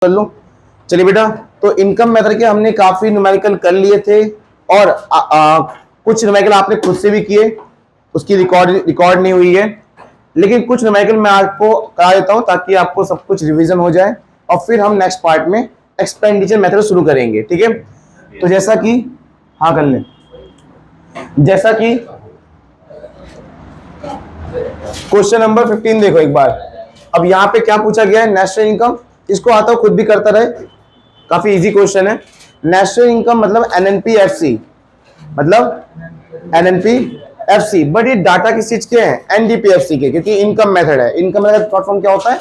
कर लो। चलिए बेटा, तो इनकम मेथड के हमने काफी न्यूमेरिकल कर लिए थे और कुछ न्यूमेरिकल आपने खुद से भी किए, उसकी रिकॉर्ड नहीं हुई है, लेकिन कुछ न्यूमेरिकल मैं आपको करा देता हूं ताकि आपको सब कुछ रिवीजन हो जाए और फिर हम नेक्स्ट पार्ट में एक्सपेंडिचर मेथड शुरू करेंगे। ठीक है, तो जैसा कि हाँ कर लें, जैसा कि क्वेश्चन नंबर 15 देखो एक बार। अब यहां पे क्या पूछा गया है, नेशनल इनकम। इसको आता हो खुद भी करता रहे, काफी इजी क्वेश्चन है। नेशनल इनकम मतलब एनएनपीएफसी, मतलब एनएनपीएफसी, बट ये डाटा किस चीज के हैं, एनडीपीएफसी के, क्योंकि इनकम मेथड है। इनकम मेथड शॉर्ट फॉर्म क्या होता है,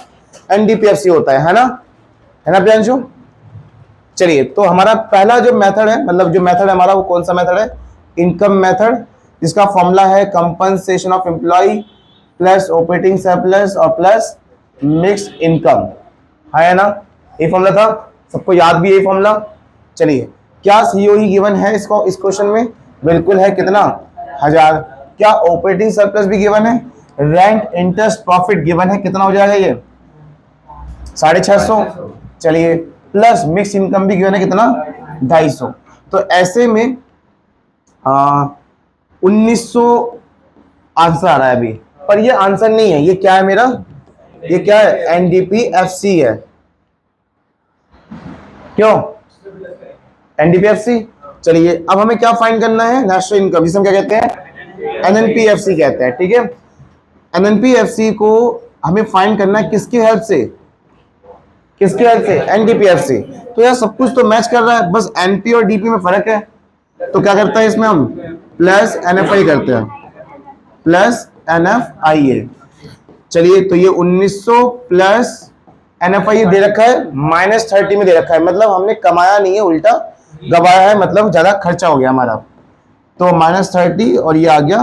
एनडीपीएफसी होता है ना, है ना प्रियांशु। चलिए, तो हमारा पहला जो मेथड है, मतलब जो मेथड है हमारा, वो कौन सा मेथड है, इनकम मेथड, जिसका फॉर्मूला है compensation of employ plus operating surplus और प्लस मिक्स इनकम, है ना। ये फॉर्मूला था, सबको याद भी यही फॉर्मूला। चलिए, क्या सीओई गिवन है इसको, इस क्वेश्चन में बिल्कुल है, कितना 1000। क्या ऑपरेटिंग सरप्लस भी गिवन है, रेंट इंटरेस्ट प्रॉफिट गिवन है, कितना हो जाएगा ये 650। चलिए, प्लस मिक्स इनकम भी गिवन है, कितना 250। तो ऐसे में 1900 आंसर आ रहा है अभी, पर ये आंसर नहीं है, ये क्या है मेरा, ये क्या है, एनडीपीएफसी है। क्यों एनडीपीएफसी। चलिए, अब हमें क्या फाइंड करना है, नेशनल इनकम, जिसे हम क्या कहते हैं, एनएनपीएफसी कहते हैं। ठीक है, एनएनपीएफसी को हमें फाइंड करना है किसकी हेल्प से, किसकी हेल्प से, एनडीपीएफसी। तो यार सब कुछ तो मैच कर रहा है, बस एनपी और डीपी में फर्क है। तो क्या करता है इसमें हम प्लस एनएफआई करते हैं, प्लस एनएफआई। चलिए, तो ये 1900 प्लस एनएफआई दे रखा है, -30 में दे रखा है, मतलब हमने कमाया नहीं है, उल्टा गवाया है, मतलब ज्यादा खर्चा हो गया हमारा। तो -30 और ये आ गया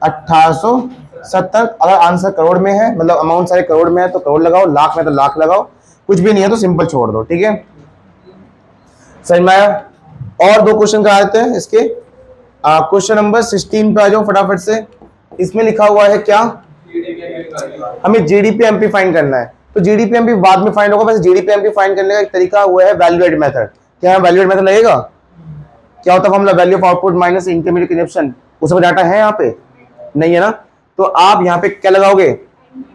1870। अगर आंसर करोड़ में है, मतलब अमाउंट सारे करोड़ में है तो करोड़ लगाओ, लाख में तो लाख लगाओ, कुछ भी नहीं है तो सिंपल छोड़ दो। ठीक है, समझ में आया। और दो क्वेश्चन करा देते हैं इसके। क्वेश्चन नंबर 16 पे आ जाओ फटाफट से। इसमें लिखा हुआ है क्या, हमें जीडीपी एमपी फाइंड करना है। तो जीडीपी एमपी बाद में फाइंड होगा, बस जीडीपी एमपी फाइंड करने का एक तरीका हुआ है वैल्यू एड मेथड। क्या है वैल्यू एड मेथड, लगेगा क्या होता है formula, value of output minus intermediate consumption. उसमें डाटा है यहाँ पे नहीं है ना, तो आप यहाँ पे क्या लगाओगे,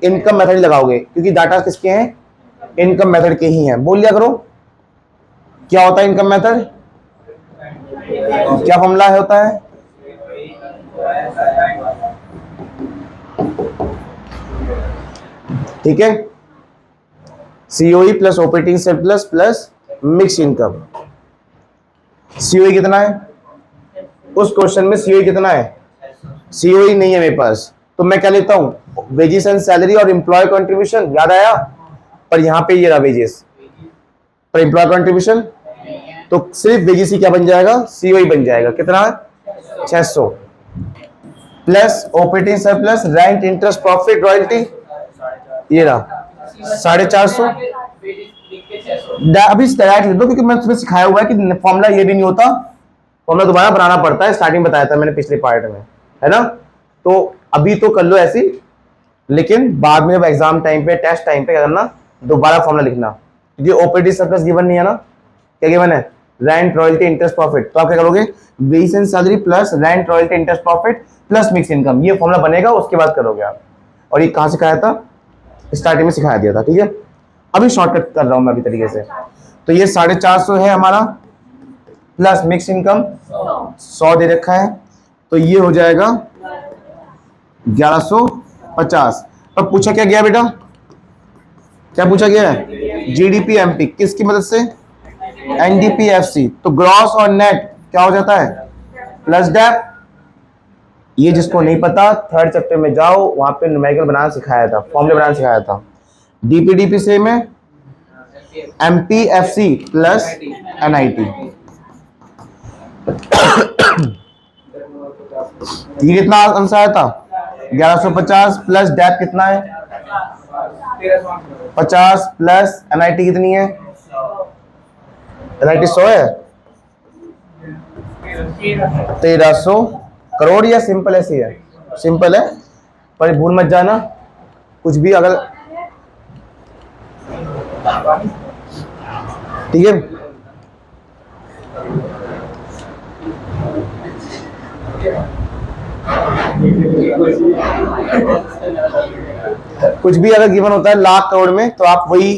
इनकम मेथड लगाओगे, क्योंकि डाटा किसके हैं, इनकम मेथड के ही हैं। बोल लिया करो क्या होता है इनकम मेथड, क्या फॉर्मूला होता है, ठीक है, COE plus operating surplus plus mix income. COE कितना है, उस क्वेश्चन में सीओई कितना है, सीओई नहीं है मेरे पास, तो मैं क्या लेता हूं, वेजेस एंड सैलरी और एम्प्लॉय कंट्रीब्यूशन, याद आया। पर यहां पे ये रहा वेजेस, पर एम्प्लॉय कंट्रीब्यूशन, तो सिर्फ वेजेस ही क्या बन जाएगा, सीओई बन जाएगा, कितना 600 plus operating surplus rent interest profit royalty, ये रहा 450। अभी डायरेक्ट लिख दो, क्योंकि मैं तुम्हें सिखाया हुआ है कि फॉर्मूला ये भी नहीं होता, फॉर्मूला दोबारा बनाना पड़ता है, स्टार्टिंग बताया था मैंने पिछले पार्ट में, है ना। तो अभी तो कर लो ऐसी, लेकिन बाद में जब एग्जाम टाइम पे, टेस्ट टाइम पे क्या करना, दोबारा फॉर्मूला लिखना, क्योंकि ऑपरेटिंग सरप्लस गिवन नहीं है ना, क्या गिवन है, रेंट रॉयल्टी इंटरेस्ट प्रॉफिट। तो आप क्या करोगे, wages and salary plus rent royalty interest profit plus mix income, ये फॉर्मूला बनेगा, उसके बाद करोगे आप। और ये कहां सिखाया था, स्टार्टिंग में सिखाया दिया था। ठीक है, अभी शॉर्टकट कर रहा हूं मैं अभी तरीके से। तो ये 450 है हमारा, प्लस मिक्स इनकम 100 दे रखा है, तो ये हो जाएगा 1150। अब पूछा क्या गया बेटा, क्या पूछा गया है, जीडीपी एमपी, किसकी मदद से, एनडीपीएफसी। तो ग्रॉस और नेट क्या हो जाता है, प्लस डेप। ये जिसको नहीं पता, थर्ड चैप्टर में जाओ, वहां पे न्यूमेरिकल बनाना सिखाया था, फॉर्मूले बनाना सिखाया था। डीपीडीपी से में एमपीएफसी प्लस एनआईटी, ये कितना आंसर आया था, 1150 प्लस डेप कितना है 50 प्लस एनआईटी कितनी है, एनआईटी 100 है, 1300 करोड़, या सिंपल ऐसी है, सिंपल है, पर भूल मत जाना कुछ भी अगर ठीक है, कुछ भी अगर गिवन होता है लाख करोड़ में तो आप वही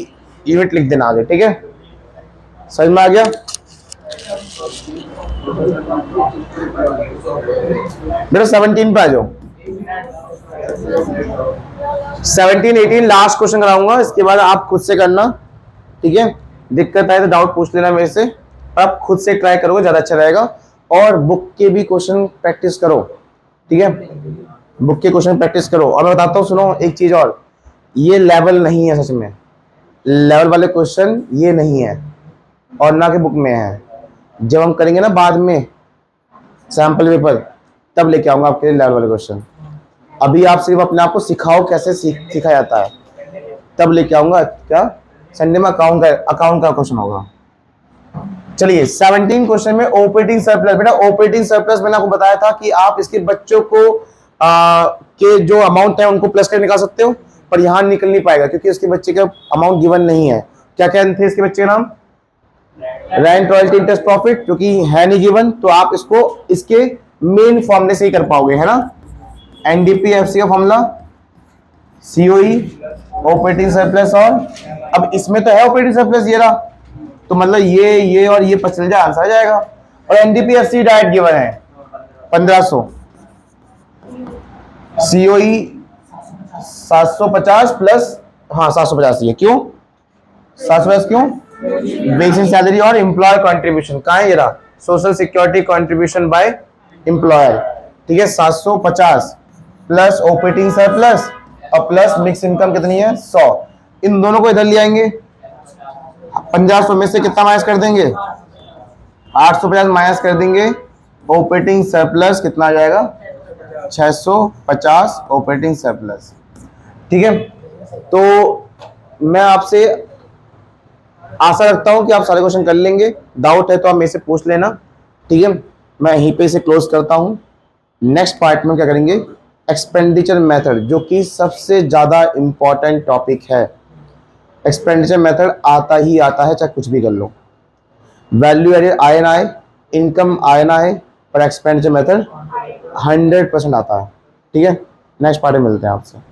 यूनिट लिख देना आगे। ठीक है, समझ में आ गया? मेरा 17 पे आ जाओ। 17 18 लास्ट क्वेश्चन कराऊंगा, इसके बाद आप खुद से करना। ठीक है, दिक्कत आए तो डाउट पूछ लेना मेरे से, आप खुद से ट्राई करोगे ज्यादा अच्छा रहेगा। और बुक के भी क्वेश्चन प्रैक्टिस करो। ठीक है, बुक के क्वेश्चन प्रैक्टिस करो। और मैं बताता हूँ, सुनो एक चीज और, ये लेवल नहीं है, सच में लेवल वाले क्वेश्चन ये नहीं है और ना कि बुक में है। जब हम करेंगे ना बाद में सैंपल पेपर, तब लेके आऊंगा आपके लिए लेवल वाले क्वेश्चन। अभी आप सिर्फ अपने आप को सिखाओ कैसे सीखा जाता है, तब लेके आऊंगा। क्या संडे में अकाउंट का क्वेश्चन होगा। चलिए 17 क्वेश्चन में ऑपरेटिंग सरप्लस। बेटा ऑपरेटिंग सरप्लस मैंने आपको बताया था कि आप इसके बच्चों को के जो अमाउंट है उनको प्लस करके निकाल सकते हो, पर यहां निकल नहीं पाएगा क्योंकि उसके बच्चे का अमाउंट गिवन नहीं है। क्या क्या थे इसके बच्चे के नाम? रेंट, रॉयल्टी, इंटरेस्ट, प्रॉफिट, जो कि है नहीं गिवन, तो आप इसको इसके मेन फॉर्मूले से ही कर पाओगे, है ना। एनडीपीएफसी का फॉर्मूला, सीओई, ऑपरेटिंग सरप्लस। और अब इसमें तो है ऑपरेटिंग सरप्लस ये रहा, तो मतलब ये और ये पचल जाए, आंसर आ जाएगा। और एनडीपीएफसी डायरेक्ट गिवन है 1500, सीओई 750 प्लस, हाँ 750 ये क्यों 750 क्यों? बेसिक सैलरी और एम्प्लॉयर कंट्रीब्यूशन। कहाँ है ये रहा? Social security contribution by employer. ठीक है, 750 प्लस ऑपरेटिंग सरप्लस और प्लस मिक्स इनकम कितनी है? 100। इन दोनों को इधर ले आएंगे, 1500 में से कितना माइनस कर देंगे? 850 माइनस कर देंगे। ऑपरेटिंग सरप्लस कितना आ जाएगा? 650 ऑपरेटिंग सरप्लस। ठीक है, तो मैं आपसे आशा रखता हूं कि आप सारे क्वेश्चन कर लेंगे। डाउट है तो आप मेरे से पूछ लेना। ठीक है, मैं यहीं पे से क्लोज करता हूं। नेक्स्ट पार्ट में क्या करेंगे? एक्सपेंडिचर मेथड, जो कि सबसे ज्यादा इंपॉर्टेंट टॉपिक है। एक्सपेंडिचर मेथड आता ही आता है, चाहे कुछ भी कर लो। वैल्यू एडेड आए ना आए, इनकम आए ना आए, पर एक्सपेंडिचर मेथड 100% आता है। ठीक है, नेक्स्ट पार्ट में मिलते हैं आपसे।